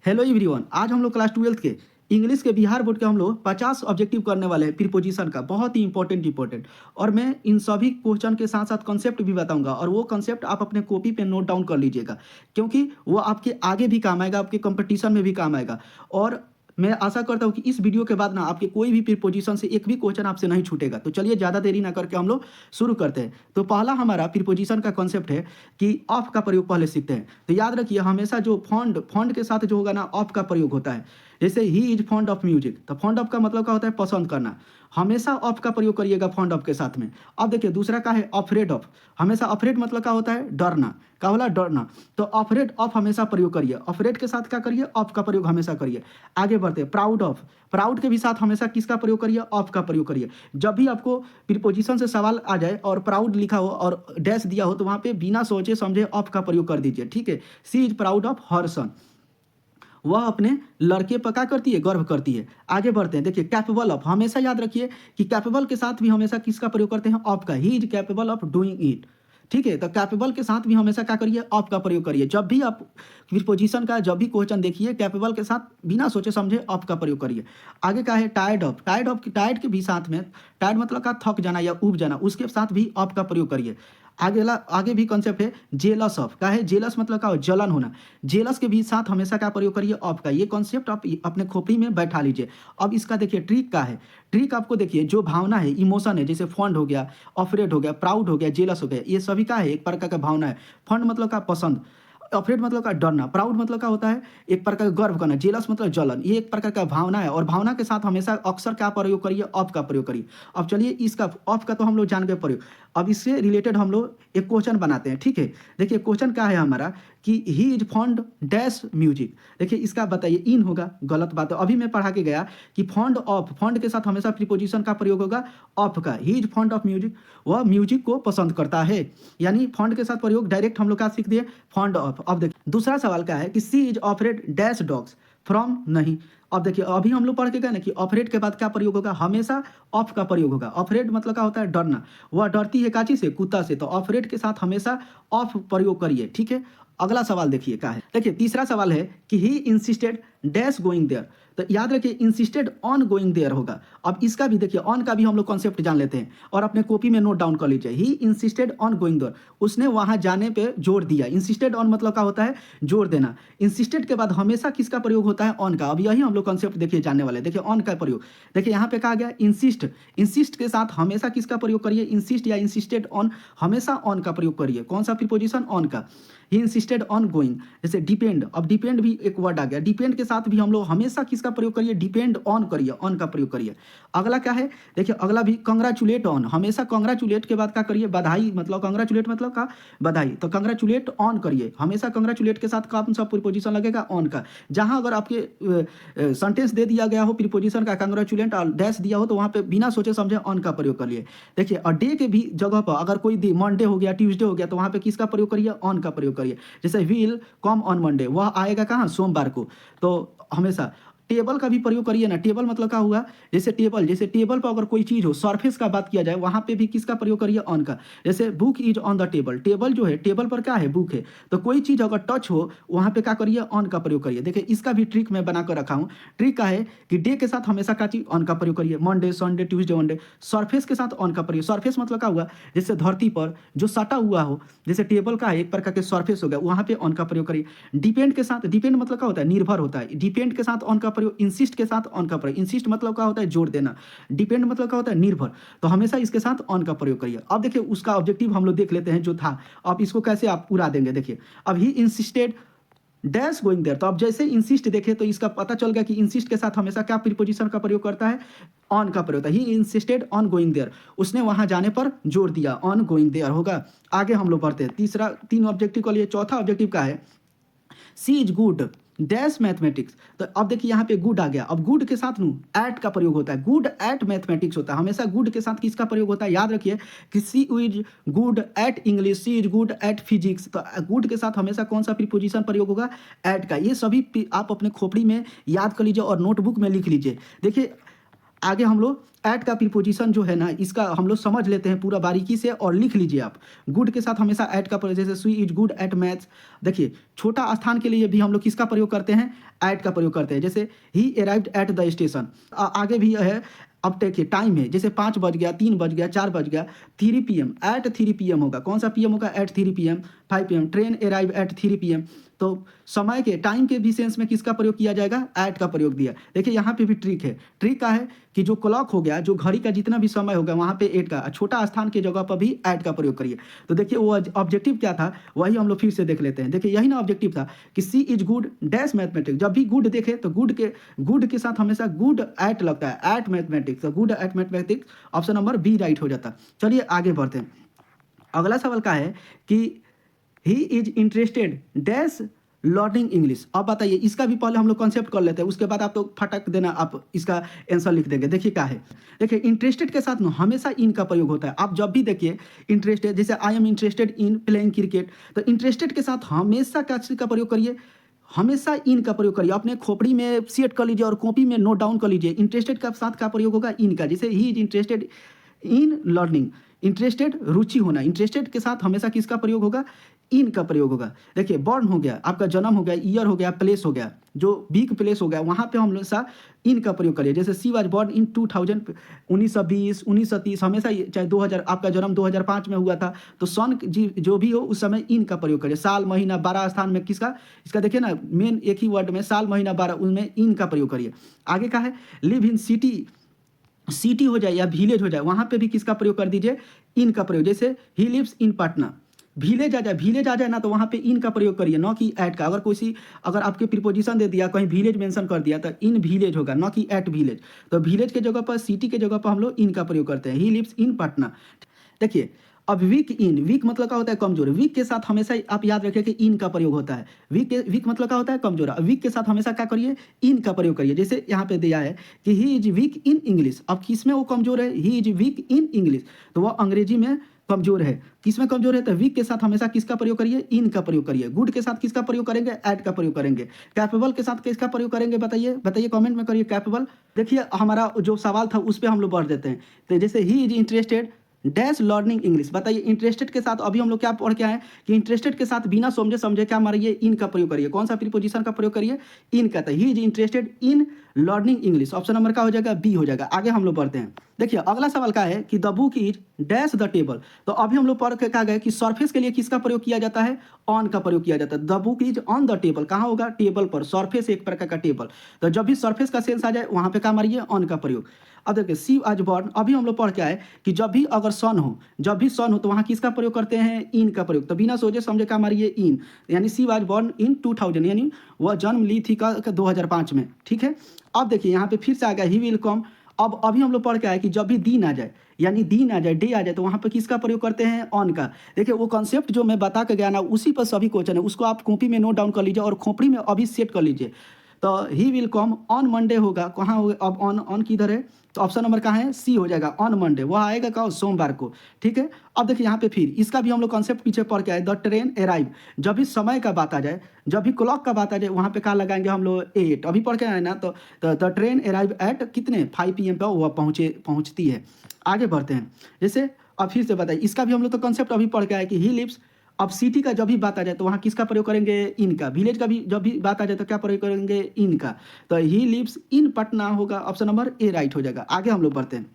Hello everyone, आज हम लोग क्लास 12th के इंग्लिश के बिहार बोर्ड के हम लोग 50 ऑब्जेक्टिव करने वाले हैं प्रीपोजिशन का। बहुत ही इंपॉर्टेंट और मैं इन सभी क्वेश्चन के साथ साथ कॉन्सेप्ट भी बताऊंगा और वो कॉन्सेप्ट आप अपने कॉपी पे नोट डाउन कर लीजिएगा, क्योंकि वो आपके आगे भी काम आएगा, आपके कंपटीशन में भी काम आएगा। और मैं आशा करता हूँ कि इस वीडियो के बाद ना आपके कोई भी प्रीपोजिशन से एक भी क्वेश्चन आपसे नहीं छूटेगा। तो चलिए ज़्यादा देरी ना करके हम लोग शुरू करते हैं। तो पहला हमारा प्रीपोजिशन का कॉन्सेप्ट है कि ऑफ का प्रयोग पहले सीखते हैं। तो याद रखिए, हमेशा जो फॉन्ड के साथ जो होगा ना, ऑफ का प्रयोग होता है। जैसे he is fond of music, तो फॉन्ड ऑफ का मतलब क्या होता है? पसंद करना। हमेशा ऑफ का प्रयोग करिएगा फॉन्ड ऑफ के साथ में। अब देखिए दूसरा का है अफ्रेड ऑफ। हमेशा अफ्रेड मतलब क्या होता है? डरना। क्या होला? डरना। तो अफ्रेड ऑफ हमेशा प्रयोग करिए। अफ्रेड के साथ क्या करिए? ऑफ का प्रयोग हमेशा करिए। आगे बढ़ते, प्राउड ऑफ। प्राउड के भी साथ हमेशा किसका प्रयोग करिए? ऑफ का प्रयोग करिए। जब भी आपको प्रीपोजिशन से सवाल आ जाए और प्राउड लिखा हो और डैश दिया हो, तो वहां पे बिना सोचे समझे ऑफ का प्रयोग कर दीजिए। ठीक है। सी इज प्राउड ऑफ हर सन। वह अपने लड़के पर क्या करती है? गर्व करती है। आगे बढ़ते हैं, देखिए कैपेबल ऑफ। हमेशा याद रखिए कि कैपेबल के साथ भी हमेशा किसका प्रयोग करते हैं? ऑफ का। He is capable of doing it. ठीक है। तो कैपेबल के साथ भी हमेशा क्या करिए? ऑफ का प्रयोग करिए। जब भी आप प्रीपोजिशन का जब भी क्वेश्चन देखिए, कैपेबल के साथ बिना सोचे समझे ऑफ का प्रयोग करिए। आगे का है टायर्ड ऑफ। टायर्ड के भी साथ में, टायर्ड मतलब का थक जाना या ऊब जाना, उसके साथ भी ऑफ का प्रयोग करिए। आगे भी कॉन्सेप्ट है जेलस ऑफ का है। जेलस मतलब का जलन होना। जेलस के भी साथ हमेशा क्या प्रयोग करिए? ऑफ का। ये कॉन्सेप्ट आप अपने खोपड़ी में बैठा लीजिए। अब इसका देखिए ट्रिक का है। ट्रिक आपको देखिए, जो भावना है, इमोशन है, जैसे फंड हो गया, अफ्रेड हो गया, प्राउड हो गया, जेलस हो गया, ये सभी का है एक प्रकार का भावना है। फंड मतलब का पसंद, अफ्रेड मतलब का डरना, प्राउड मतलब का होता है एक प्रकार का गर्व करना, जेलस मतलब जलन। ये एक प्रकार का भावना है और भावना के साथ हमेशा अक्सर क्या प्रयोग करिए? ऑफ का प्रयोग करिए। अब चलिए इसका ऑफ का तो हम लोग जान गए प्रयोग। अब इससे रिलेटेड हम लोग एक क्वेश्चन बनाते हैं। ठीक है। देखिए क्वेश्चन क्या है हमारा कि he is fond dash music. देखिए इसका बताइए। इन होगा, गलत बात है। अभी मैं पढ़ा के गया कि फॉन्ड ऑफ, फॉन्ड के साथ हमेशा प्रीपोजिशन का प्रयोग होगा ऑफ का। He is fond of music, वह म्यूजिक को पसंद करता है। यानी फॉन्ड के साथ प्रयोग डायरेक्ट हम लोग क्या सीख दिए? Fond of. अब देखिए दूसरा सवाल क्या है कि she is afraid dash dogs from नहीं। अब देखिए अभी हम लोग पढ़ के गए ना कि ऑफरेड के बाद क्या प्रयोग होगा? हमेशा ऑफ का प्रयोग होगा। ऑफरेड मतलब क्या होता है? डरना। वह डरती है काची से? कुत्ता से। तो ऑफरेड के साथ हमेशा ऑफ प्रयोग करिए। ठीक है। अगला सवाल देखिए क्या है। देखिए तीसरा सवाल है कि he insisted dash going there. तो याद रखिए इंसिस्टेड ऑन गोइंग देयर होगा। अब इसका भी देखिए, ऑन का भी हम लोग कॉन्सेप्ट जान लेते हैं और अपने कॉपी में नोट डाउन कर लीजिए। He insisted on going there, उसने वहां जाने पे जोर दिया। इंसिस्टेड ऑन मतलब क्या होता है? जोर देना। इंसिस्टेड के बाद हमेशा किसका प्रयोग होता है? ऑन का। अब यही हम लोग कॉन्सेप्ट देखिए जानने वाले। देखिए ऑन का प्रयोग, देखिए यहाँ पे कहा गया इंसिस्ट। इंसिस्ट के साथ हमेशा किसका प्रयोग करिए? इंसिस्ट या इंसिस्टेड ऑन, हमेशा ऑन का प्रयोग करिए। कौन सा प्रीपोजिशन? ऑन का। ही इंसिस्टेड ऑन गोइंग। जैसे डिपेंड, अब डिपेंड भी एक वर्ड आ गया। डिपेंड के साथ भी हम लोग हमेशा किसका प्रयोग करिए? डिपेंड ऑन करिए, ऑन का प्रयोग करिए। अगला क्या है? देखिए अगला भी कंग्रेचुलेट ऑन। हमेशा कंग्रेचुलेट के बाद क्या करिए? बधाई। मतलब कंग्रेचुलेट मतलब का बधाई। तो कंग्रेचुलेट ऑन करिए। हमेशा कंग्रेचुलेट के साथ कौन सा प्रीपोजिशन लगेगा? ऑन का। जहां अगर आपके सेंटेंस दे दिया गया हो प्रीपोजिशन का कंग्रेचुलेट और डैश दिया हो, तो वहां पे बिना सोचे समझे ऑन का प्रयोग करिए। देखिए और डे के भी जगह पर अगर कोई मंडे हो गया, ट्यूसडे हो गया, तो वहां पे किसका प्रयोग करिए? ऑन का प्रयोग करिए। जैसे विल कम ऑन मंडे, वह आएगा कहाँ? सोमवार को। तो हमेशा टेबल का भी प्रयोग करिए ना। टेबल मतलब क्या हुआ? जैसे टेबल पर अगर कोई चीज हो, सरफेस का बात किया जाए, वहां पे भी किसका प्रयोग करिए? ऑन का। जैसे book is on the table. Table जो है, टेबल पर क्या है? बुक है। तो कोई चीज अगर टच हो, वहां पे क्या करिए? ऑन का प्रयोग करिए। देखिए इसका भी ट्रिक मैं बनाकर रखा हूं। ट्रिक का है कि डे के साथ हमेशा क्या चीज? ऑन का प्रयोग करिए। Monday, Sunday, Tuesday, Monday. Surface के साथ ऑन का प्रयोग। सरफेस मतलब क्या हुआ? जैसे धरती पर जो सटा हुआ हो, जैसे टेबल का एक प्रकार के सरफेस हो गया, वहां पे ऑन का प्रयोग करिए। डिपेंड के साथ, डिपेंड मतलब क्या होता है? निर्भर होता है। डिपेंड के साथ ऑन का प्रयोग। इंसिस्ट के साथ ऑन का प्रयोग। इंसिस्ट मतलब क्या होता है? जोर देना। डिपेंड मतलब क्या होता है? निर्भर। तो हमेशा इसके साथ ऑन का प्रयोग करिए। अब देखिए उसका ऑब्जेक्टिव हम लोग देख लेते हैं जो था। अब इसको कैसे आप पूरा देंगे? देखिए अब he insisted dash going there. तो अब जैसे इंसिस्ट देखे तो इसका पता चल गया कि इंसिस्ट के साथ हमेशा क्या प्रीपोजिशन का प्रयोग करता है? ऑन का प्रयोग होता है। He insisted on going there, उसने वहां जाने पर जोर दिया। ऑन गोइंग देयर होगा। आगे हम लोग बढ़ते हैं। तीन ऑब्जेक्टिव के लिए चौथा ऑब्जेक्टिव का है सी इज गुड डैश मैथमेटिक्स। तो अब देखिए यहाँ पे गुड आ गया। अब गुड के साथ एट का प्रयोग होता है। गुड एट मैथमेटिक्स होता है। हमेशा गुड के साथ किसका प्रयोग होता है? याद रखिए कि she is good at English, she is good at physics. तो गुड के साथ हमेशा कौन सा प्रीपोजिशन प्रयोग होगा? एट का। ये सभी आप अपने खोपड़ी में याद कर लीजिए और नोटबुक में लिख लीजिए। देखिए आगे हम लोग एट का प्रीपोजिशन जो है ना, इसका हम लोग समझ लेते हैं पूरा बारीकी से, और लिख लीजिए आप। गुड के साथ हमेशा एट का प्रयोग, जैसे she is good eight maths. देखिए छोटा स्थान के लिए भी हम लोग किसका प्रयोग करते हैं, एट का प्रयोग करते हैं। जैसे ही अराइव्ड एट द स्टेशन, आगे भी है। अब देखिए टाइम है, जैसे 5 बज गया, 3 बज गया, 4 बज गया, 3 PM, एट 3 PM होगा। कौन सा PM होगा, at 3 PM, 5 PM, train arrive at 3 PM। तो समय के, टाइम के भी सेंस में किसका प्रयोग किया जाएगा, एट का प्रयोग दिया। देखिए यहाँ पे भी ट्रिक है। ट्रिक का है कि जो क्लॉक हो गया, जो घड़ी का जितना भी समय होगा वहाँ पे एट का, छोटा स्थान के जगह पर भी एट का प्रयोग करिए। तो देखिए वो ऑब्जेक्टिव क्या था, वही हम लोग फिर से देख लेते हैं। देखिए यही ना ऑब्जेक्टिव था कि she is good dash mathematics. जब भी गुड देखे तो गुड के साथ हमेशा गुड एट लगता है, एट मैथमेटिक्स। तो good at mathematics, option number B right हो जाता। चलिए आगे बढ़ते हैं। अगला सवाल का है कि ही is interested dash learning English. अब बताइए, इसका भी पहले हम लोग कॉन्सेप्ट कर लेते हैं, उसके बाद आप तो फटक देना, आप इसका आंसर लिख देंगे। देखिए क्या है, देखिए इंटरेस्टेड के साथ ना हमेशा इन का प्रयोग होता है। आप जब भी देखिए इंटरेस्टेड, जैसे I am interested in playing cricket, तो इंटरेस्टेड के साथ हमेशा क्या चीज़ का प्रयोग करिए, हमेशा इन का प्रयोग करिए। अपने खोपड़ी में सेट कर लीजिए और कॉपी में नोट डाउन कर लीजिए। इंटरेस्टेड का साथ का प्रयोग होगा इन का, जैसे he is interested in learning. Interested रुचि होना, इंटरेस्टेड के साथ हमेशा किसका प्रयोग होगा, इन का प्रयोग होगा। देखिए बॉर्न हो गया, आपका जन्म हो गया, ईयर हो गया, प्लेस हो गया, जो बिग प्लेस हो गया वहाँ पे हम हमेशा इन का प्रयोग करिए। जैसे सी वाज बॉर्न इन 2000, 1920, 1930, हमेशा चाहे 2000, आपका जन्म 2005 में हुआ था तो सन जी जो भी हो उस समय इन का प्रयोग करिए। साल महीना 12 स्थान में किसका, इसका देखिए ना मेन एक ही वर्ड में साल महीना 12, उनमें इन का प्रयोग करिए। आगे का है लिव इन सिटी हो जाए या विलेज हो जाए, वहाँ पे भी किसका प्रयोग कर दीजिए, इन का प्रयोग। जैसे he lives in Patna, village आ जाए ना तो वहाँ पे इन का प्रयोग करिए, न कि एट का। अगर आपके प्रीपोजिशन दे दिया, कहीं विलेज मेंशन कर दिया तो इन विलेज होगा, न कि एट विलेज। तो विलेज के जगह पर, सिटी के जगह पर हम लोग इन का प्रयोग करते हैं। He lives in Patna. देखिए अब वीक मतलब क्या होता है, कमजोर। वीक के साथ हमेशा आप याद रखिए कि इन का प्रयोग होता है। वीक मतलब क्या होता है, कमजोर। वीक के साथ हमेशा क्या करिए, इन का प्रयोग करिए। जैसे यहाँ पे दिया है कि he is weak in English. अब किस में वो कमजोर है, he is weak in English, तो वह अंग्रेजी में कमजोर है। किस में कमजोर है, तो वीक के साथ हमेशा किसका प्रयोग करिए, इन का प्रयोग करिए। गुड के साथ किसका प्रयोग करेंगे, एट का प्रयोग करेंगे। कैपेबल के साथ किसका प्रयोग करेंगे, बताइए कमेंट में करिए कैपेबल। देखिए हमारा जो सवाल था उस पर हम लोग बढ़ देते हैं। तो जैसे he is interested dash learning English, बताइए इंटरेस्टेड के साथ अभी हम लोग क्या पढ़ के आए कि इंटरेस्टेड के साथ बिना समझे क्या मारिए, इन का प्रयोग करिए। कौन सा प्रीपोजिशन का प्रयोग करिए, इन का। He is interested in learning English, option number का हो जाएगा बी हो जाएगा। आगे हम लोग बढ़ते हैं। देखिए अगला सवाल का है कि the book is dash the table. तो अभी हम लोग पढ़ के कहा गया कि सरफेस के लिए किसका प्रयोग किया जाता है, ऑन का प्रयोग किया जाता है। The book is on the table, कहाँ होगा, टेबल पर। सरफेस एक प्रकार का टेबल, तो जब भी सरफेस का सेंस आ जाए वहां पे क्या मारिए, ऑन का प्रयोग। अब देखिए सी आज बॉर्न, अभी हम लोग पढ़ के आए कि जब भी सन हो तो वहाँ किसका प्रयोग करते हैं, इन का प्रयोग। तो बिना सोचे समझे क्या मारिए, इन। यानी सी वाज बॉर्न इन 2000, यानी वह जन्म ली थी 2005 में। ठीक है, अब देखिए यहाँ पे फिर से आ गया ही विल कम। अब अभी हम लोग पढ़ के आए कि जब भी दिन आ जाए, यानी दिन आ जाए, डे आ जाए, तो वहाँ पे किसका प्रयोग करते हैं, ऑन का। देखिए वो कॉन्सेप्ट जो मैं बता के गया ना, उसी पर सभी क्वेश्चन है, उसको आप कॉपी में नोट डाउन कर लीजिए और खोपड़ी में अभी सेट कर लीजिए। तो he will come on Monday होगा, कहाँ होगा, अब ऑन किधर है, तो ऑप्शन नंबर कहाँ है, सी हो जाएगा, ऑन मंडे। वह आएगा कहाँ, सोमवार को। ठीक है, अब देखिए यहाँ पे फिर इसका भी हम लोग कॉन्सेप्ट पीछे पढ़ के आए। द ट्रेन अराइव, जब भी समय का बात आ जाए, जब भी क्लॉक का बात आ जाए, वहाँ पे क्या लगाएंगे हम लोग, 8। अभी पढ़ के आए ना, तो द ट्रेन अराइव एट कितने, 5 PM पर वह पहुँचती है। आगे बढ़ते हैं। जैसे अब फिर से बताइए, इसका भी हम लोग तो कॉन्सेप्ट अभी पढ़ के आए कि ही लिव्स। अब सिटी का जब भी बात आ जाए तो वहाँ किसका प्रयोग करेंगे, इनका। विलेज का भी जब भी बात आ जाए तो क्या प्रयोग करेंगे, इनका। तो ही लिव्स इन पटना होगा, ऑप्शन नंबर ए राइट हो जाएगा। आगे हम लोग बढ़ते हैं।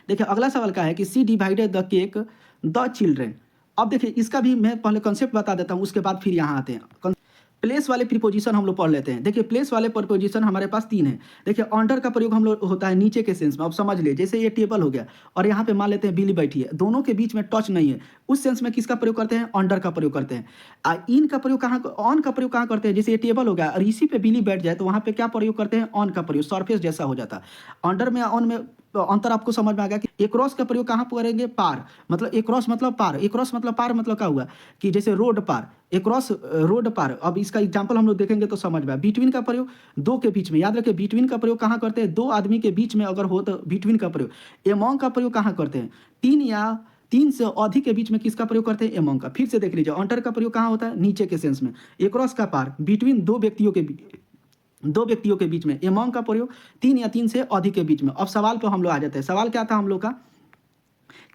देखिए अगला सवाल का है कि she divided the cake the children. अब देखिए इसका भी मैं पहले कॉन्सेप्ट बता देता हूँ, उसके बाद फिर यहाँ आते हैं। प्लेस वाले प्रीपोजिशन हम लोग पढ़ लेते हैं। देखिए प्लेस वाले प्रीपोजिशन हमारे पास 3 है। देखिए अंडर का प्रयोग हम लोग होता है नीचे के सेंस में। अब समझ लिए, जैसे ये टेबल हो गया और यहाँ पे मान लेते हैं बिल्ली बैठी है, दोनों के बीच में टच नहीं है, उस सेंस में किसका प्रयोग करते हैं, अंडर का प्रयोग करते हैं। इन का प्रयोग कहाँ, ऑन का प्रयोग कहाँ करते हैं, जैसे ये टेबल हो गया और इसी पे बिल्ली बैठ जाए तो वहाँ पे क्या प्रयोग करते हैं, ऑन का प्रयोग। सरफेस जैसा हो जाता है। अंडर में ऑन में अंतर आपको समझ में आ गया कि एक्रॉस का प्रयोग कहाँ करेंगे, पार। मतलब एक्रॉस मतलब पार, एक्रॉस मतलब पार, मतलब क्या हुआ कि जैसे रोड पार, एक्रॉस रोड पार। अब इसका एग्जांपल हम लोग देखेंगे तो समझ में। बिटवीन का प्रयोग दो के बीच में, याद रखिए बिटवीन का प्रयोग कहाँ करते हैं, दो आदमी के बीच में अगर हो तो बिटवीन का प्रयोग। एमोंग का प्रयोग कहाँ करते हैं, 3 या 3 से अधिक के बीच में किसका प्रयोग करते हैं, एमोंग का। फिर से देख लीजिए अंडर का प्रयोग कहाँ होता है, नीचे के सेंस में। एक्रॉस का पार, बिटवीन दो व्यक्तियों के दो व्यक्तियों के बीच में, एमॉन्ग का प्रयोग 3 या 3 से अधिक के बीच में। अब सवाल पर हम लोग आ जाते हैं। सवाल क्या था हम लोग का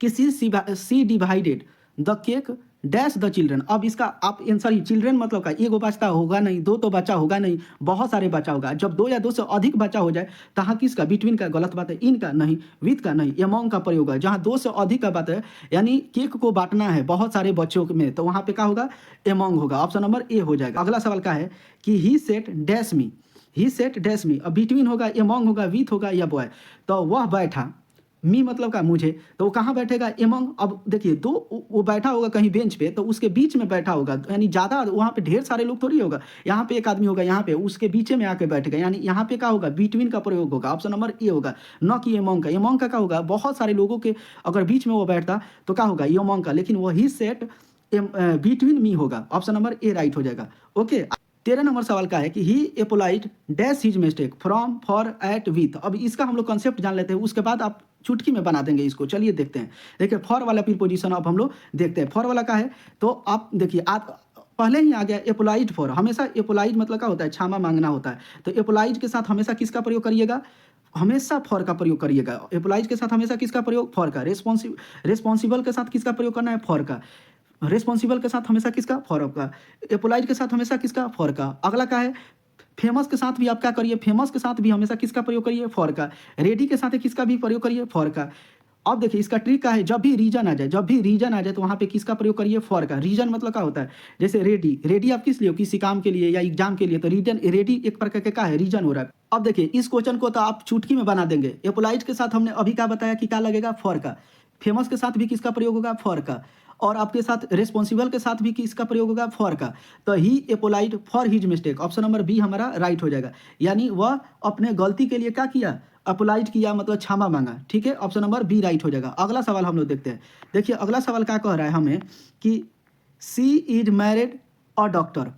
कि she divided the cake dash the children. अब इसका आप आंसर ही, चिल्ड्रन मतलब का एगो बच्चा होगा नहीं, दो तो बच्चा होगा नहीं, बहुत सारे बच्चा होगा। जब 2 या 2 से अधिक बच्चा हो जाए तहाँ किसका, बिटवीन का गलत बात है, इनका नहीं, विथ का नहीं, एमॉन्ग का प्रयोग है। जहाँ 2 से अधिक का बात है यानी केक को बांटना है बहुत सारे बच्चों में, तो वहाँ पे क्या होगा, एमॉन्ग होगा। ऑप्शन नंबर ए हो जाएगा। अगला सवाल क्या है कि ही सेट डैश मी, ही सेट डैश मी। अब बिटवीन होगा, एमॉन्ग होगा, विथ होगा या बॉय। तो वह बैठा, मी मतलब का मुझे, तो वो कहाँ बैठेगा, एमंग। अब देखिए दो, वो बैठा होगा कहीं बेंच पे, तो उसके बीच में बैठा होगा, यानी ज़्यादा वहाँ पे ढेर सारे लोग थोड़ी होगा। यहाँ पे एक आदमी होगा, यहाँ पे उसके बीच में आके बैठेगा, यानी यहाँ पे क्या होगा, बिटवीन का प्रयोग होगा। ऑप्शन नंबर ए होगा, न कि एमंग का। एमंग का क्या होगा, बहुत सारे लोगों के अगर बीच में वो बैठता तो क्या होगा, एमंग का। लेकिन वो ही सेट बिटवीन मी होगा। ऑप्शन नंबर ए राइट हो जाएगा। ओके, 13 नंबर सवाल का है कि he apologise dash his mistake from, for, at, with. अब इसका हम लोग कॉन्सेप्ट जान लेते हैं, उसके बाद आप चुटकी में बना देंगे इसको। चलिए देखते हैं। देखिए फॉर वाला प्रीपोजिशन अब हम लोग देखते हैं। फॉर वाला का है तो आप देखिए, आप पहले ही आ गया एपोलाइट फॉर। हमेशा एपोलाइट मतलब क्या होता है, क्षमा मांगना होता है। तो एपोलाइट के साथ हमेशा किसका प्रयोग करिएगा, हमेशा फॉर का प्रयोग करिएगा। एपोलाइट के साथ हमेशा किसका प्रयोग, फॉर का। रेस्पॉन्सिबल के साथ किसका प्रयोग करना है, फॉर का। रिस्पॉन्सिबल के साथ हमेशा किसका, फॉर का। एपोलाइट के साथ हमेशा किसका, फॉर का। अगला का है फेमस के साथ भी आप क्या करिए, फेमस के साथ भी हमेशा किसका प्रयोग करिए, फॉर का। रेडी के साथ किसका भी प्रयोग करिए, फॉर का। अब देखिए इसका ट्रिक क्या है, जब भी रीजन आ जाए, जब भी रीजन आ जाए तो वहाँ पे किसका प्रयोग करिए, फॉर का। रीजन मतलब क्या होता है, जैसे रेडी, रेडी आप किस लिए हो, किसी काम के लिए या एग्जाम के लिए, तो रीजन, रेडी एक प्रकार का क्या है, रीजन हो रहा है। अब देखिए इस क्वेश्चन को तो आप चुटकी में बना देंगे। एपोलाइट के साथ हमने अभी क्या बताया कि क्या लगेगा, फॉर का। फेमस के साथ भी किसका प्रयोग होगा, फॉर का। और आपके साथ रिस्पॉन्सिबल के साथ भी किसका प्रयोग होगा, फॉर का। तो he apologise for his mistake. Option number B हमारा राइट हो जाएगा। यानी वह अपने गलती के लिए क्या किया, अपोलाइट किया, मतलब क्षमा मांगा। ठीक है, ऑप्शन नंबर बी राइट हो जाएगा। अगला सवाल हम लोग देखते हैं। देखिए अगला सवाल क्या कह रहा है हमें कि she is married a doctor.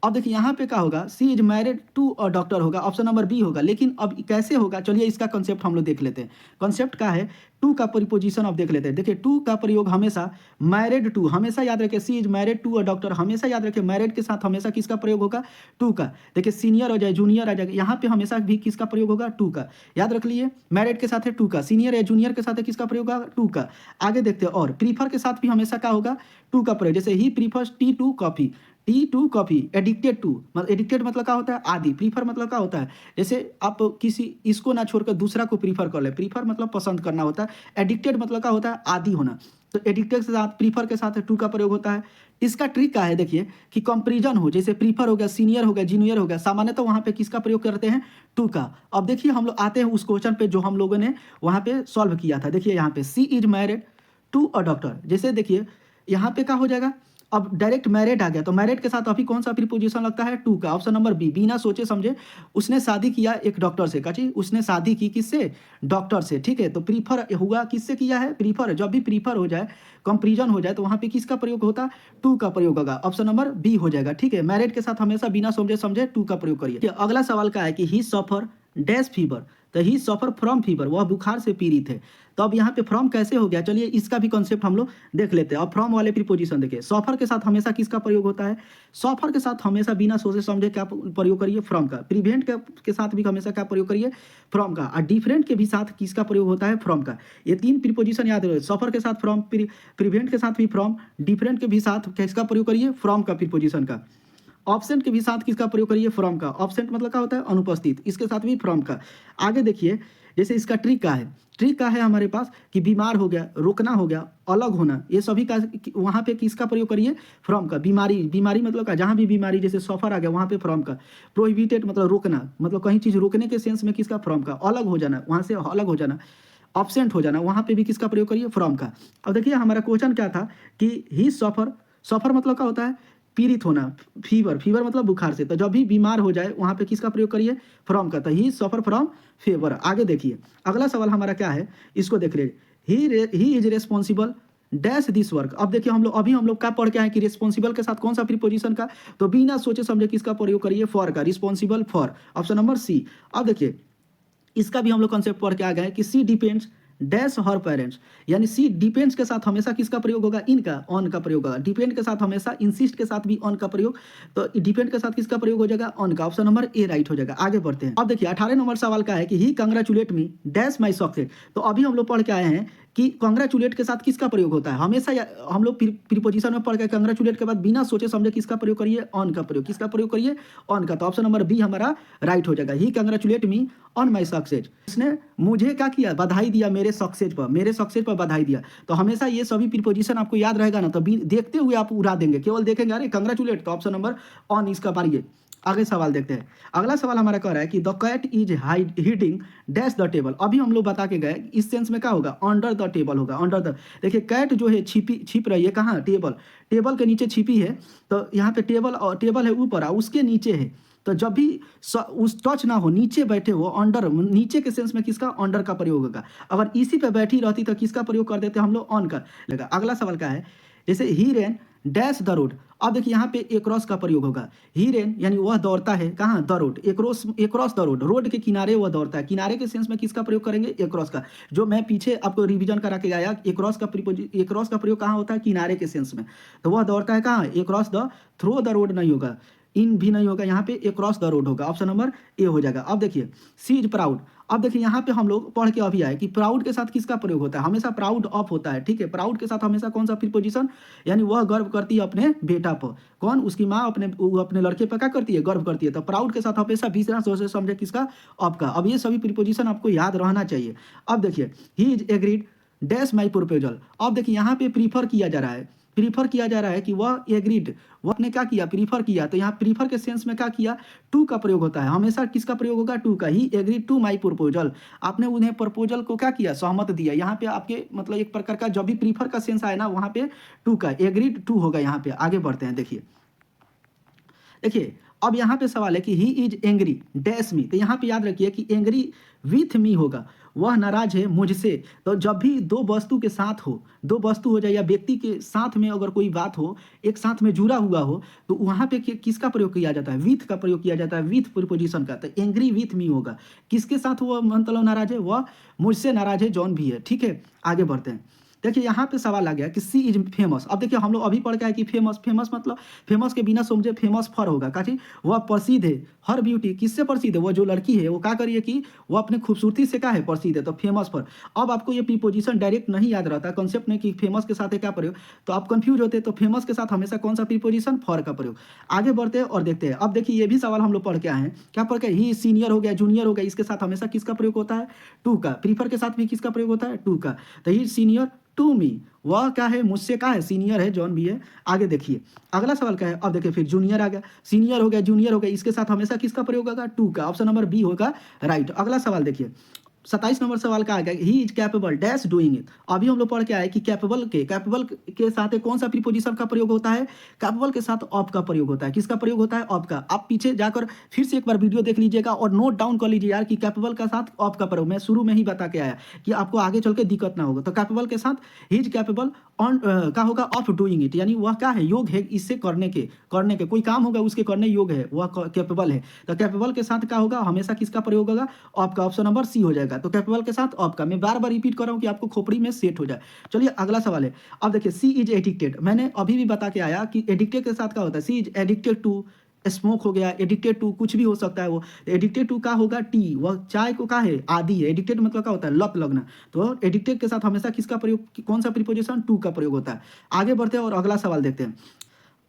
अब देखिए यहाँ पे क्या होगा, she is married to a doctor होगा। ऑप्शन नंबर बी होगा। लेकिन अब कैसे होगा, चलिए इसका कॉन्सेप्ट हम लोग देख लेते हैं। कॉन्सेप्ट क्या है, टू का प्रीपोजिशन अब देख लेते हैं। देखिए टू का प्रयोग हमेशा मैरिड टू, हमेशा याद रखें, she is married to a doctor, हमेशा याद रखें मैरिड के साथ हमेशा किसका प्रयोग होगा, टू का। देखिए सीनियर हो जाए, जूनियर आ जाएगा, यहाँ पे हमेशा भी किसका प्रयोग होगा, टू का। याद रख लिए, मैरिड के साथ है टू का, सीनियर या जूनियर के साथ है किसका प्रयोग होगा, टू का। आगे देखते हैं, और प्रीफर के साथ भी हमेशा क्या होगा, टू का प्रयोग। जैसे he prefers tea to coffee, tea to coffee. Addicted to, मतलब एडिक्टेड मतलब क्या होता है, आदि। प्रीफर मतलब क्या होता है, जैसे आप किसी इसको ना छोड़कर दूसरा को प्रीफर कर ले, प्रीफर मतलब पसंद करना होता है। एडिक्टेड मतलब क्या होता है, आदि होना। तो एडिक्टेड के साथ, प्रीफर के साथ टू का प्रयोग होता है। इसका ट्रिक क्या है, देखिए कि कंपेरिजन हो, जैसे प्रीफर हो गया, सीनियर हो गया, जूनियर हो गया, सामान्यतः तो वहाँ पे किसका प्रयोग करते हैं, टू का। अब देखिए हम लोग आते हैं उस क्वेश्चन पे जो हम लोगों ने वहाँ पे सॉल्व किया था। देखिए यहाँ पे she is married to a doctor, जैसे देखिए यहाँ पे क्या हो जाएगा, अब डायरेक्ट मैरिड आ गया, तो मैरिड के साथ अभी कौन सा प्रीपोजिशन लगता है, टू का। ऑप्शन नंबर बी, बिना सोचे समझे उसने शादी किया एक डॉक्टर से। काची, उसने शादी की किससे, डॉक्टर से। ठीक है, तो प्रीफर हुआ किससे किया है, प्रीफर। जब भी प्रीफर हो जाए, कंपेरिजन हो जाए, तो वहाँ पे किसका प्रयोग होता है, टू का प्रयोग होगा। ऑप्शन नंबर बी हो जाएगा। ठीक है, मैरिड के साथ हमेशा बिना समझे समझे टू का प्रयोग करिए। अगला सवाल का है कि ही सफर डैश फीवर, तो ही सफर फ्रॉम फीवर, वह बुखार से पीड़ित है। तो अब यहाँ पे फ्रॉम कैसे हो गया, चलिए इसका भी कॉन्सेप्ट हम लोग देख लेते हैं। अब फ्रॉम वाले प्रीपोजिशन देखिए, सफर के साथ हमेशा किसका प्रयोग होता है, सफर के साथ हमेशा बिना सोचे समझे क्या प्रयोग करिए, फ्रॉम का। प्रिवेंट के साथ भी हमेशा क्या प्रयोग करिए, फ्रॉम का। और डिफरेंट के भी साथ किसका प्रयोग होता है, फ्रॉम का। ये 3 प्रीपोजिशन याद रहे, सफर के साथ फ्रॉम, प्रिवेंट के साथ भी फ्रॉम, डिफरेंट के भी साथ किसका प्रयोग करिए, फ्रॉम का प्रीपोजिशन का। ऑब्सेंट के भी साथ किसका प्रयोग करिए, फ्रॉम का। ऑब्सेंट मतलब क्या होता है, अनुपस्थित, इसके साथ भी फ्रॉम का। आगे देखिए, जैसे इसका ट्रिक का है, ट्रिक का है हमारे पास कि बीमार हो गया, रोकना हो गया, अलग होना, ये सभी का वहाँ पे किसका प्रयोग करिए, फ्रॉम का। बीमारी, बीमारी मतलब का, जहाँ भी बीमारी जैसे सफर आ गया वहाँ पे फ्रॉम का। प्रोहिबिटेड मतलब रोकना, मतलब कहीं चीज़ रोकने के सेंस में किसका, फ्रॉम का। अलग हो जाना, वहाँ से अलग हो जाना, ऑब्सेंट हो जाना, वहाँ पे भी किसका प्रयोग करिए, फ्रॉम का। अब देखिए हमारा क्वेश्चन क्या था कि ही सफर, सफर मतलब क्या होता है, पीड़ित होना, फीवर, फीवर मतलब बुखार से। तो जब भी बीमार हो जाए वहाँ पे किसका प्रयोग करिए, फ्रॉम का। तो ही सफर फ्रॉम फीवर। आगे देखिए अगला सवाल हमारा क्या है, इसको देख लीजिए। He is responsible dash this work. अब देखिए हम लोग क्या पढ़ के आए कि रिस्पॉन्सिबल के साथ कौन सा प्रीपोजिशन का, तो बिना सोचे समझे किसका प्रयोग करिए, फॉर का। Responsible for, option number C. अब देखिए इसका भी हम लोग कॉन्सेप्ट पढ़ के आ गए कि see depends dash her parents, यानी सी डिपेंड्स के साथ हमेशा किसका प्रयोग होगा, इनका, ऑन का प्रयोग होगा। डिपेंड के साथ हमेशा इंसिस्ट के साथ भी ऑन का प्रयोग, तो डिपेंड के साथ किसका प्रयोग हो जाएगा, ऑन का। ऑप्शन नंबर ए राइट हो जाएगा। आगे बढ़ते हैं। अब देखिए 18 नंबर सवाल का है कि he congratulate me dash my success. तो अभी हम लोग पढ़ के आए हैं कि कंग्रेचुलेट के साथ किसका प्रयोग होता है, हमेशा हम लोग प्रीपोजिशन में पढ़ के कंग्रेचुलेट के बाद बिना सोचे समझे किसका प्रयोग करिए, ऑन का प्रयोग। किसका प्रयोग करिए, ऑन का। तो ऑप्शन नंबर बी हमारा राइट हो जाएगा। He congratulate me on my success, इसने मुझे क्या किया, बधाई दिया मेरे सक्सेस पर, मेरे सक्सेस पर बधाई दिया। तो हमेशा ये सभी प्रीपोजिशन आपको याद रहेगा ना, तो देखते हुए आप उड़ा देंगे, केवल देखेंगे अरे कंग्रेचुलेट, तो ऑप्शन नंबर ऑन इसका मारिए। आगे सवाल देखते हैं। अगला सवाल हमारा कह रहा है कि the cat is hiding dash the table. अभी हम लोग बता के गए, इस सेंस में क्या होगा, अंडर द टेबल होगा, अंडर द। देखिए कैट जो है छिप रही है कहाँ, टेबल, टेबल के नीचे छिपी है। तो यहाँ पे टेबल, और टेबल है ऊपर, उसके नीचे है। तो जब भी उस टच ना हो, नीचे बैठे हो, अंडर, नीचे के सेंस में किसका, अंडर का प्रयोग होगा। अगर इसी पे बैठी रहती तो किसका प्रयोग कर देते हम लोग, ऑन का लगा। अगला सवाल क्या है, जैसे ही रेन डैश द रोड। अब देखिए यहाँ पे एक्रॉस का प्रयोग होगा। ही रेन यानी वह दौड़ता है कहाँ, the road, across the road, road के किनारे वह दौड़ता है। किनारे के सेंस में किसका प्रयोग करेंगे, एक्रॉस का। जो मैं पीछे आपको रिवीजन करा के आया, एक्रॉस का प्रयोग कहाँ होता है, किनारे के सेंस में। तो वह दौड़ता है कहाँ, across the, through the road नहीं होगा, इन भी नहीं होगा, यहाँ पे एक्रॉस द रोड होगा। ऑप्शन नंबर ए हो जाएगा। अब देखिए सी इज प्राउड। अब देखिए यहाँ पे हम लोग पढ़ के अभी आए कि प्राउड के साथ किसका प्रयोग होता है, हमेशा प्राउड ऑफ होता है, ठीक है। प्राउड के साथ हमेशा कौन सा प्रीपोजिशन, यानी वह गर्व करती है अपने बेटा पर, कौन, उसकी माँ अपने लड़के पर क्या करती है, गर्व करती है। तो प्राउड के साथ हमेशा बीच सोचे समझे किसका, ऑफ का। अब ये सभी प्रीपोजिशन आपको याद रहना चाहिए। अब देखिए he is agreed dash my proposal. अब देखिए यहाँ पे प्रीफर किया जा रहा है, प्रीफर किया जा रहा है कि वह एग्रीड, वह ने क्या किया, प्रीफर किया। तो यहाँ प्रीफर के सेंस में क्या किया, टू का प्रयोग होता है। हमेशा किसका प्रयोग होगा, टू का। ही एग्रीड टू माई प्रपोजल, आपने उन्हें प्रपोजल को क्या किया, सहमत दिया। यहाँ पे आपके मतलब एक प्रकार का जब भी प्रीफर का सेंस आए ना, वहाँ पे टू का, एग्रीड टू होगा यहाँ पे। आगे बढ़ते हैं। देखिए अब यहाँ पे सवाल है कि ही इज एंग्री डैश मी। तो यहाँ पे याद रखिए कि एंग्री विथ मी होगा, वह नाराज है मुझसे। तो जब भी दो वस्तु के साथ हो, दो वस्तु हो जाए या व्यक्ति के साथ में अगर कोई बात हो, एक साथ में जुड़ा हुआ हो, तो वहाँ पे किसका प्रयोग किया जाता है, विथ का प्रयोग किया जाता है, विथ प्रीपोजिशन का। तो एंग्री विथ मी होगा, किसके साथ वो मतलब नाराज है, वह मुझसे नाराज है, जॉन भी है, ठीक है। आगे बढ़ते हैं। देखिए यहाँ पे सवाल आ गया कि सी इज फेमस। अब देखिए हम लोग अभी पढ़ के आए कि फेमस मतलब फेमस के बिना समझे फेमस फॉर होगा काठी, वह प्रसिद्ध है। हर ब्यूटी किससे प्रसिद्ध है, वह जो लड़की है वो क्या करिए कि वो अपने खूबसूरती से क्या है, प्रसिद्ध है। तो फेमस फॉर। अब आपको ये प्रीपोजिशन डायरेक्ट नहीं याद रहता, कंसेप्ट नहीं कि फेमस के साथ है क्या प्रयोग, तो आप कंफ्यूज होते। तो फेमस के साथ हमेशा कौन सा प्रीपोजिशन, फॉर का प्रयोग। आगे बढ़ते हैं और देखते हैं। अब देखिए ये भी सवाल हम लोग पढ़ के आए हैं, क्या पढ़ के, ही सीनियर हो गया, जूनियर हो गया, इसके साथ हमेशा किसका प्रयोग होता है, टू का। प्रीफर के साथ भी किसका प्रयोग होता है, टू का। तो ही सीनियर टू मी, वह क्या है, मुझसे क्या है, सीनियर है, जॉन भी है। आगे देखिए अगला सवाल क्या है। अब देखिए फिर जूनियर आ गया, सीनियर हो गया, जूनियर हो गया, इसके साथ हमेशा किसका प्रयोग होगा, टू का। ऑप्शन नंबर बी होगा राइट। अगला सवाल देखिए 27 नंबर सवाल का आ गया, he is capable dash doing it. अभी हम लोग पढ़ के आए कि कैपेबल के साथ कौन सा प्रीपोजिशन का प्रयोग होता है, कैपेबल के साथ ऑफ का प्रयोग होता है। किसका प्रयोग होता है, ऑफ का। आप पीछे जाकर फिर से एक बार वीडियो देख लीजिएगा और नोट डाउन कर लीजिए यार कि कैपेबल के साथ ऑफ का प्रयोग। मैं शुरू में ही बता के आया कि आपको आगे चल के दिक्कत ना होगा। तो कैपेबल के साथ ही इज कैपेबल ऑन का होगा ऑफ डूइंग इट, यानी वह क्या है, योग है इससे करने के कोई काम होगा उसके करने योग है, वह कैपेबल है। तो कैपेबल के साथ क्या होगा, हमेशा किसका प्रयोग होगा, ऑफ का। ऑप्शन नंबर सी हो जाएगा। तो कैपेबल के साथ ऑफ का। मैं बार बार रिपीट कर रहा हूं कि आपको खोपड़ी में सेट हो जाए। चलिए अगला सवाल है। अब देखिए सी इज एडिक्टेड, मैंने अभी भी बता के आया कि एडिक्टेड के साथ क्या होता है, सी इज एडिक्टेड टू स्मोक हो गया, एडिक्टेड टू कुछ भी हो सकता है। वो एडिक्टेड टू का होगा टी, वह चाय को का है, आदि है। एडिक्टेड मतलब क्या होता है, लत लगना। तो एडिक्टेड के साथ हमेशा किसका प्रयोग, कौन सा प्रीपोजिशन, टू का प्रयोग होता है। आगे बढ़ते हैं और अगला सवाल देखते हैं।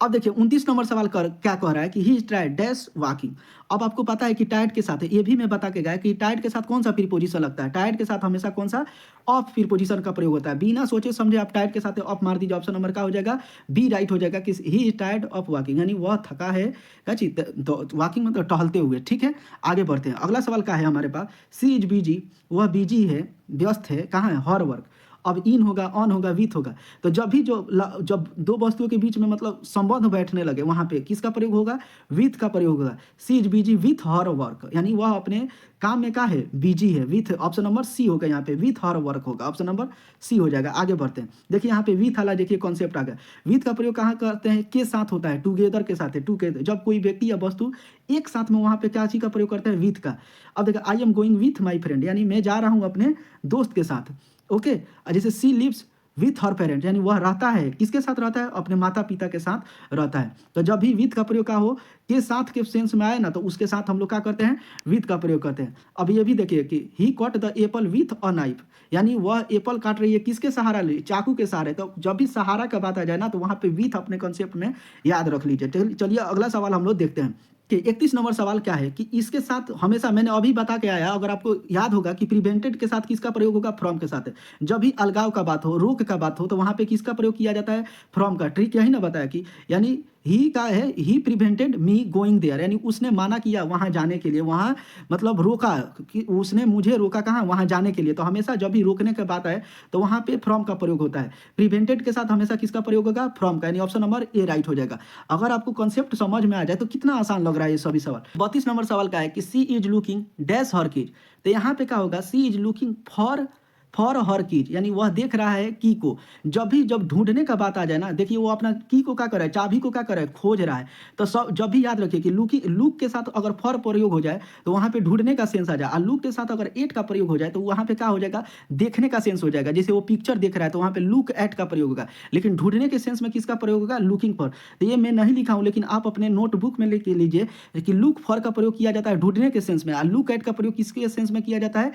अब देखिए 29 नंबर सवाल क्या कह रहा है कि he is tired dash walking. अब आपको पता है कि टायर्ड के साथ है, ये भी मैं बता के गया कि टायर्ड के साथ कौन सा प्रीपोजिशन लगता है, टायर्ड के साथ हमेशा कौन सा, ऑफ प्रीपोजिशन का प्रयोग होता है। बिना सोचे समझे आप टायर्ड के साथ ऑफ मार दीजिए, ऑप्शन नंबर का हो जाएगा बी राइट हो जाएगा कि he is tired of walking, यानी वह थका है क्या चीज, तो वॉकिंग मतलब टहलते हुए, ठीक है। आगे बढ़ते हैं। अगला सवाल क्या है हमारे पास, सी इज बिजी, वह बिजी है, व्यस्त है, कहाँ है, हर वर्क। अब इन होगा, ऑन होगा, विथ होगा। तो जब भी जब दो वस्तुओं के बीच में मतलब संबंध बैठने लगे, वहां पे किसका प्रयोग होगा, विथ का प्रयोग होगा। She is busy with her work, यानी वह अपने काम में क्या है, बिजी है, विथ। ऑप्शन नंबर सी होगा यहाँ पे, विथ हर वर्क होगा। ऑप्शन नंबर सी हो जाएगा। आगे बढ़ते हैं। देखिए यहाँ पे विथ वाला देखिए कॉन्सेप्ट आ गया। विथ का प्रयोग कहाँ करते हैं, के साथ होता है, टुगेदर के साथ है, टुगेदर। जब कोई व्यक्ति या वस्तु एक साथ में, वहां पे क्या चीज का प्रयोग करते हैं, विथ का। अब देखिए I am going with my friend, यानी मैं जा रहा हूँ अपने दोस्त के साथ। ओके। जैसे she lives with her parent, यानी वह रहता है, किसके साथ रहता है? अपने माता पिता के साथ रहता है। तो जब भी विथ का प्रयोग का हो, के साथ के सेंस में आए ना, तो उसके साथ हम लोग क्या करते हैं? विथ का प्रयोग करते हैं। अब ये भी देखिए कि he cut the apple with a knife, यानी वह एप्पल काट रही है किसके सहारा? चाकू के सहारे। तो जब भी सहारा का बात आ जाए ना, तो वहाँ पे विथ अपने कंसेप्ट में याद रख लीजिए। चलिए अगला सवाल हम लोग देखते हैं कि 31 नंबर सवाल क्या है कि इसके साथ हमेशा मैंने अभी बता के आया, अगर आपको याद होगा कि प्रिवेंटेड के साथ किसका प्रयोग होगा? फ्रॉम के साथ है। जब भी अलगाव का बात हो, रोक का बात हो, तो वहाँ पे किसका प्रयोग किया जाता है? फ्रॉम का। ट्रिक यही ना बताया कि यानी ही का है, ही प्रिवेंटेड मी गोइंग देयर, यानी उसने माना किया वहाँ जाने के लिए, वहाँ मतलब रोका कि उसने मुझे रोका कहाँ? वहाँ जाने के लिए। तो हमेशा जब भी रोकने की बात आए तो वहाँ पे फ्रॉम का प्रयोग होता है। प्रिवेंटेड के साथ हमेशा किसका प्रयोग होगा? फ्रॉम का, यानी ऑप्शन नंबर ए राइट हो जाएगा। अगर आपको कॉन्सेप्ट समझ में आ जाए तो कितना आसान लग रहा है ये सभी सवाल। 32 नंबर सवाल का है कि she is looking dash her keys, तो यहाँ पे क्या होगा? She is looking for her keys, यानी वह देख रहा है की को। जब ढूंढने का बात आ जाए ना, देखिए वो अपना की को क्या कर रहा है? चाबी को क्या कर रहा है? खोज रहा है। तो सब जब भी याद रखिए कि लुक के साथ अगर फॉर प्रयोग हो जाए तो वहाँ पे ढूंढने का सेंस आ जाए, और लुक के साथ अगर एट का प्रयोग हो जाए तो वहाँ पे क्या हो जाएगा? देखने का सेंस हो जाएगा। जैसे वो पिक्चर देख रहा है तो वहाँ पे लुक एट का प्रयोग होगा, लेकिन ढूंढने के सेंस में किसका प्रयोग होगा? Looking for. तो ये मैं नहीं लिखा हूँ, लेकिन आप अपने नोटबुक में लिख लीजिए कि लुक फॉर का प्रयोग किया जाता है ढूंढने के सेंस में, और लुक एट का प्रयोग किसके सेंस में किया जाता है?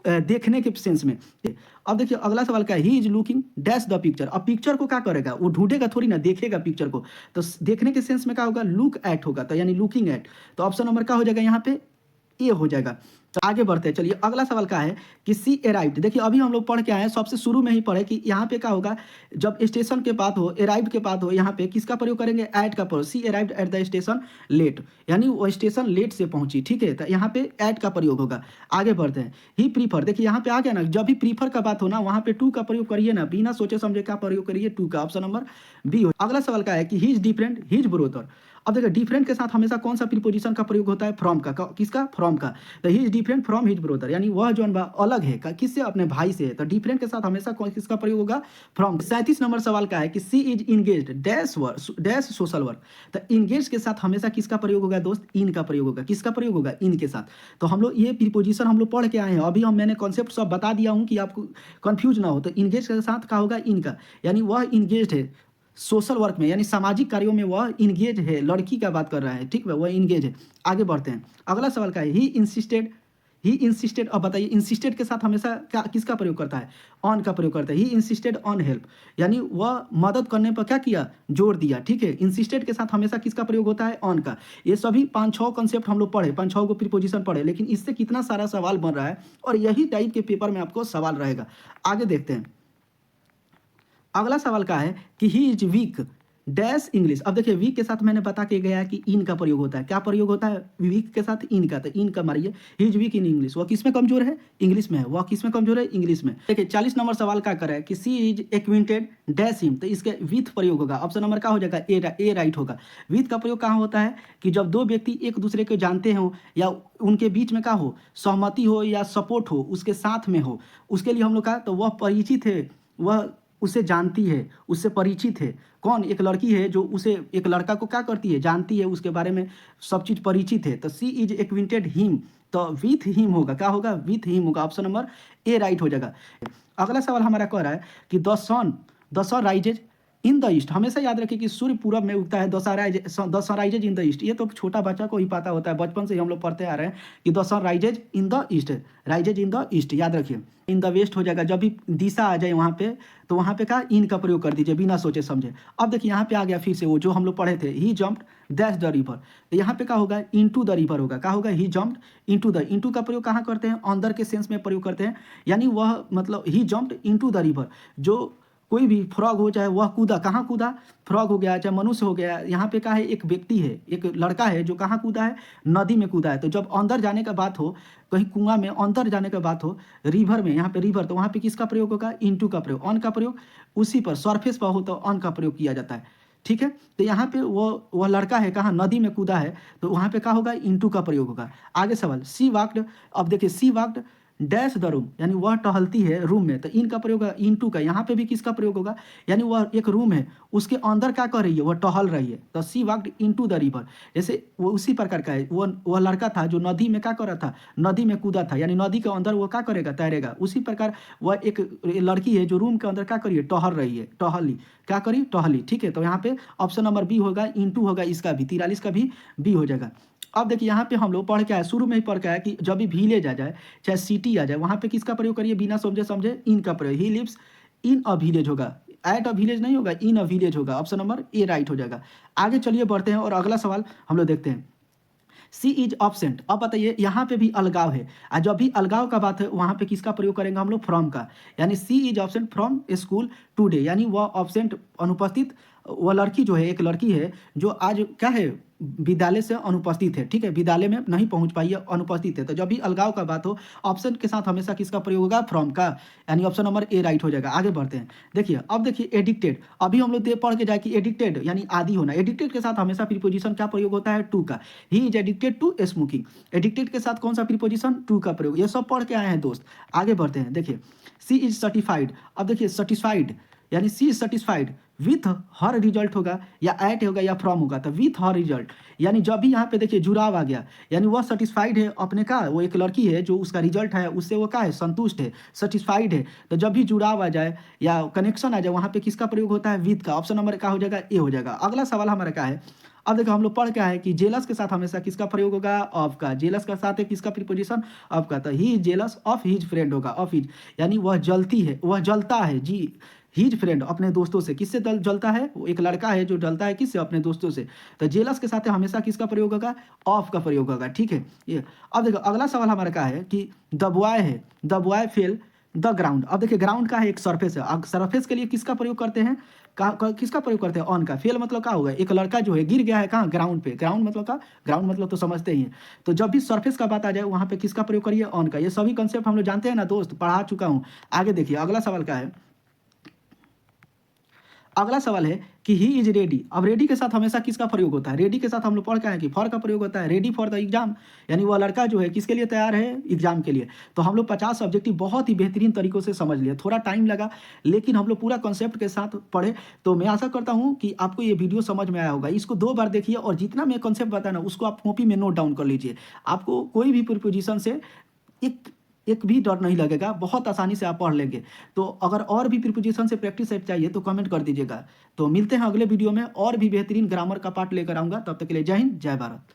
देखने के सेंस में। अब देखिए अगला सवाल क्या है? He is looking dash the picture. अब पिक्चर को क्या करेगा? वो ढूंढेगा थोड़ी ना, देखेगा पिक्चर को। तो देखने के सेंस में क्या होगा? लुक एट होगा, तो यानी लुकिंग एट। तो ऑप्शन नंबर क्या हो जाएगा यहाँ पे? ए हो जाएगा। तो आगे बढ़ते हैं। चलिए अगला सवाल क्या है कि सी अराइव्ड। देखिए अभी हम लोग पढ़ के आए हैं, सबसे शुरू में ही पढ़े कि यहाँ पे क्या होगा? जब स्टेशन के बात हो, अराइव्ड के बात हो, यहाँ पे किसका प्रयोग करेंगे? एट का प्रयोग। She arrived at the station late, यानी वो स्टेशन लेट से पहुंची, ठीक है। तो यहाँ पे एट का प्रयोग होगा। आगे बढ़ते हैं। ही प्रीफर, देखिए यहाँ पे आ गया ना, जब भी प्रीफर का बात हो ना, वहाँ पे टू का प्रयोग करिए ना, बिना सोचे समझे क्या प्रयोग करिए? टू का। ऑप्शन नंबर बी हो। अगला सवाल क्या है कि he is different, he is Brother. अब देखिए डिफरेंट के साथ हमेशा कौन सा प्रीपोजिशन का प्रयोग होता है? फ्रॉम का। किसका? फ्रॉम का। तो he is different from his brother, यानी वह जो अलग है किससे? अपने भाई से है। तो डिफरेंट के साथ हमेशा किसका प्रयोग होगा? फ्रॉम। 37 नंबर सवाल का है कि she is engaged dash social work. तो इंगेज के साथ हमेशा किसका प्रयोग होगा दोस्त? इन का प्रयोग होगा। किसका प्रयोग होगा? इन के साथ। तो हम लोग ये प्रीपोजिशन हम लोग पढ़ के आए हैं, अभी मैंने कॉन्सेप्ट सब बता दिया हूँ कि आपको कंफ्यूज ना हो। तो इंगेज के साथ क्या होगा? इनका, यानी वह इंगेज है सोशल वर्क में, यानी सामाजिक कार्यों में वह इंगेज है। लड़की का बात कर रहा है, ठीक है, वह इंगेज है। आगे बढ़ते हैं। अगला सवाल का है ही इंसिस्टेड। अब बताइए इंसिस्टेड के साथ हमेशा क्या किसका प्रयोग करता है? ऑन का प्रयोग करता है। ही इंसिस्टेड ऑन हेल्प, यानी वह मदद करने पर क्या किया? जोर दिया, ठीक है। इंसिस्टेड के साथ हमेशा किसका प्रयोग होता है? ऑन का। ये सभी 5-6 कॉन्सेप्ट हम लोग पढ़े, 5-6 को प्रीपोजिशन पढ़े, लेकिन इससे कितना सारा सवाल बन रहा है, और यही टाइप के पेपर में आपको सवाल रहेगा। आगे देखते हैं। अगला सवाल का है कि he is weak dash English. अब देखिए वीक के साथ मैंने बता के गया कि इन का प्रयोग होता है। क्या प्रयोग होता है वीक के साथ? इन का। तो इन का मारिए, he is weak in English. वह किस में कमजोर है? इंग्लिश में है। वह किस में कमजोर है? इंग्लिश में। देखिए 40 नंबर सवाल क्या करे कि सी इज एक्विंटेड डैश हिम। तो इसके विथ प्रयोग होगा। ऑप्शन नंबर क्या हो जाएगा? ए राइट होगा। विथ का प्रयोग कहाँ होता है? कि जब दो व्यक्ति एक दूसरे को जानते हो, या उनके बीच में क्या हो? सहमति हो या सपोर्ट हो, उसके साथ में हो, उसके लिए हम लोग कहा तो वह परिचित है, वह उसे जानती है, उससे परिचित है। कौन? एक लड़की है जो उसे, एक लड़का को क्या करती है? जानती है, उसके बारे में सब चीज़ परिचित है। तो सी इज एक्विंटेड हिम, तो विथ हिम होगा। क्या होगा? विथ हिम होगा। ऑप्शन नंबर ए राइट हो जाएगा। अगला सवाल हमारा कह रहा है कि the sun rises in the east. हमेशा याद रखिए कि सूर्य पूरब में उगता है। The sun rises in the east, ये तो छोटा बच्चा को ही पता होता है, बचपन से ही हम लोग पढ़ते आ रहे हैं कि the sun rises in the east, rises in the east, याद रखिए। इन द वेस्ट हो जाएगा। जब भी दिशा आ जाए वहाँ पे, तो वहाँ पे का इन का प्रयोग कर दीजिए बिना सोचे समझे। अब देखिए यहाँ पे आ गया फिर से वो जो हम लोग पढ़े थे, ही जम्प्ड डैश द रिवर। तो यहाँ पे क्या होगा? इनटू द रिवर होगा। क्या होगा? ही जम्प्ड इनटू द। इनटू का प्रयोग कहाँ करते हैं? अंदर के सेंस में प्रयोग करते हैं, यानी वह मतलब ही जम्प्ड इनटू द रिवर। जो कोई भी फ्रॉग हो, चाहे वह कूदा, कहाँ कूदा? फ्रॉग हो गया, चाहे मनुष्य हो गया। यहाँ पे क्या है? एक व्यक्ति है, एक लड़का है जो कहाँ कूदा है? नदी में कूदा है। तो जब अंदर जाने का बात हो, कहीं कुआं में अंदर जाने का बात हो, रिवर में, यहाँ पे रिवर, तो वहाँ पे किसका प्रयोग होगा? इनटू का प्रयोग। ऑन का प्रयोग उसी पर सरफेस पर हो तो ऑन का प्रयोग किया जाता है, ठीक है। तो यहाँ पे वह लड़का है, कहाँ? नदी में कूदा है, तो वहाँ पे क्या होगा? इनटू का प्रयोग होगा। आगे सवाल, सी वाक्ड। अब देखिए सी वाक्ड डैश द रूम, यानी वह टहलती है रूम में, तो इन का प्रयोग होगा, इन टू का। यहाँ पे भी किसका प्रयोग होगा, यानी वह एक रूम है, उसके अंदर क्या कर रही है, वह टहल रही है, तो सी वॉक्ड इनटू द रिवर। जैसे वो उसी प्रकार का है, वह लड़का था जो नदी में क्या कर रहा था, नदी में कूदा था, यानी नदी के अंदर वो क्या करेगा, तैरेगा। उसी प्रकार वह एक लड़की है जो रूम के अंदर क्या करी है, टहल रही है, टहली, क्या करी, टहली। ठीक है, तो यहाँ पे ऑप्शन नंबर बी होगा, इनटू होगा इसका भी, 43 का भी बी हो जाएगा। अब देखिए यहाँ पे हम लोग पढ़ के आए, शुरू में ही पढ़ के आए कि जब भी विलेज आ जाए चाहे सिटी आ जाए, वहाँ पे किसका प्रयोग करिए, बिना समझे समझे इन का प्रयोग। He lives in a village होगा, एट अ विलेज नहीं होगा, इन अ विलेज होगा। ऑप्शन नंबर ए राइट हो जाएगा। आगे चलिए बढ़ते हैं और अगला सवाल हम लोग देखते हैं। सी इज ऑब्सेंट। अब बताइए यहाँ पे भी अलगाव है, और जब भी अलगाव का बात है वहाँ पे किसका प्रयोग करेंगे हम लोग, फ्रॉम का। यानी she is absent from school today, यानी वह ऑब्सेंट, अनुपस्थित, वह लड़की जो है, एक लड़की है जो आज क्या है, विद्यालय से अनुपस्थित है। ठीक है, विद्यालय में नहीं पहुंच पाई है, अनुपस्थित है। तो जब भी अलगाव का बात हो, ऑप्शन के साथ हमेशा किसका प्रयोग होगा, फ्रॉम का, यानी ऑप्शन नंबर ए राइट हो जाएगा। आगे बढ़ते हैं। देखिए अब देखिए एडिक्टेड, अभी हम लोग पढ़ के जाए कि एडिक्टेड यानी आदि होना। एडिक्टेड के साथ हमेशा प्रीपोजिशन क्या प्रयोग होता है, टू का। He is addicted to smoking. Addicted के साथ कौन सा प्रीपोजिशन, टू का प्रयोग। ये सब पढ़ के आए हैं दोस्त। आगे बढ़ते हैं। देखिए सी इज सर्टिफाइड। अब देखिए सर्टिफाइड यानी she is certified with her result होगा, या एट होगा, या फ्रॉम होगा, तो विथ हर रिजल्ट। यानी जब भी यहाँ पे देखिए जुड़ाव आ गया, यानी वह सेटिस्फाइड है अपने का, वो एक लड़की है जो उसका रिजल्ट है उससे वो क्या है, संतुष्ट है, सेटिस्फाइड है। तो जब भी जुड़ाव आ जाए या कनेक्शन आ जाए, वहाँ पे किसका प्रयोग होता है, विथ का। ऑप्शन नंबर क्या हो जाएगा, ए हो जाएगा। अगला सवाल हमारा क्या है, अब देखो हम लोग पढ़ क्या है कि जेलस के साथ हमेशा किसका प्रयोग होगा, ऑफ का। जेलस के साथ है किसका प्रीपोजिशन, ऑफ का। तो he is jealous of his friend होगा, ऑफ हिज, यानी वह जलती है, वह जलता है जी, हिज फ्रेंड, अपने दोस्तों से। किससे जलता है, वो एक लड़का है जो जलता है किससे, अपने दोस्तों से। तो जेलस के साथ हमेशा किसका प्रयोग होगा, ऑफ का प्रयोग होगा। ठीक है ये। अब देखो अगला सवाल हमारा क्या है कि द बॉय है, the boy fail the ground. अब देखिए ग्राउंड का है, एक सरफेस है। अब सरफेस के लिए किसका प्रयोग करते हैं, किसका प्रयोग करते हैं, ऑन का। फेल मतलब क्या होगा, एक लड़का जो है गिर गया है कहाँ, ग्राउंड पे। ग्राउंड मतलब का, ग्राउंड मतलब तो समझते ही हैं। तो जब भी सरफेस का बात आ जाए वहाँ पे किसका प्रयोग करिए, ऑन का। ये सभी कंसेप्ट हम लोग जानते हैं ना दोस्त, पढ़ा चुका हूँ। आगे देखिए अगला सवाल क्या है, अगला सवाल है कि ही इज रेडी। अब रेडी के साथ हमेशा किसका प्रयोग होता है, रेडी के साथ हम लोग पढ़ के आए कि फॉर का प्रयोग होता है, रेडी फॉर द एग्जाम, यानी वह लड़का जो है किसके लिए तैयार है, एग्जाम के लिए। तो हम लोग 50 ऑब्जेक्टिव बहुत ही बेहतरीन तरीकों से समझ लिए, थोड़ा टाइम लगा लेकिन हम लोग पूरा कॉन्सेप्ट के साथ पढ़े। तो मैं आशा करता हूँ कि आपको ये वीडियो समझ में आया होगा। इसको 2 बार देखिए और जितना मैं कॉन्सेप्ट बताया ना उसको आप कॉपी में नोट डाउन कर लीजिए। आपको कोई भी प्रीपोजिशन से एक एक भी डर नहीं लगेगा, बहुत आसानी से आप पढ़ लेंगे। तो अगर और भी प्रीपोजिशन से प्रैक्टिस चाहिए तो कमेंट कर दीजिएगा। तो मिलते हैं अगले वीडियो में, और भी बेहतरीन ग्रामर का पार्ट लेकर आऊँगा। तब तक के लिए जय हिंद, जय भारत।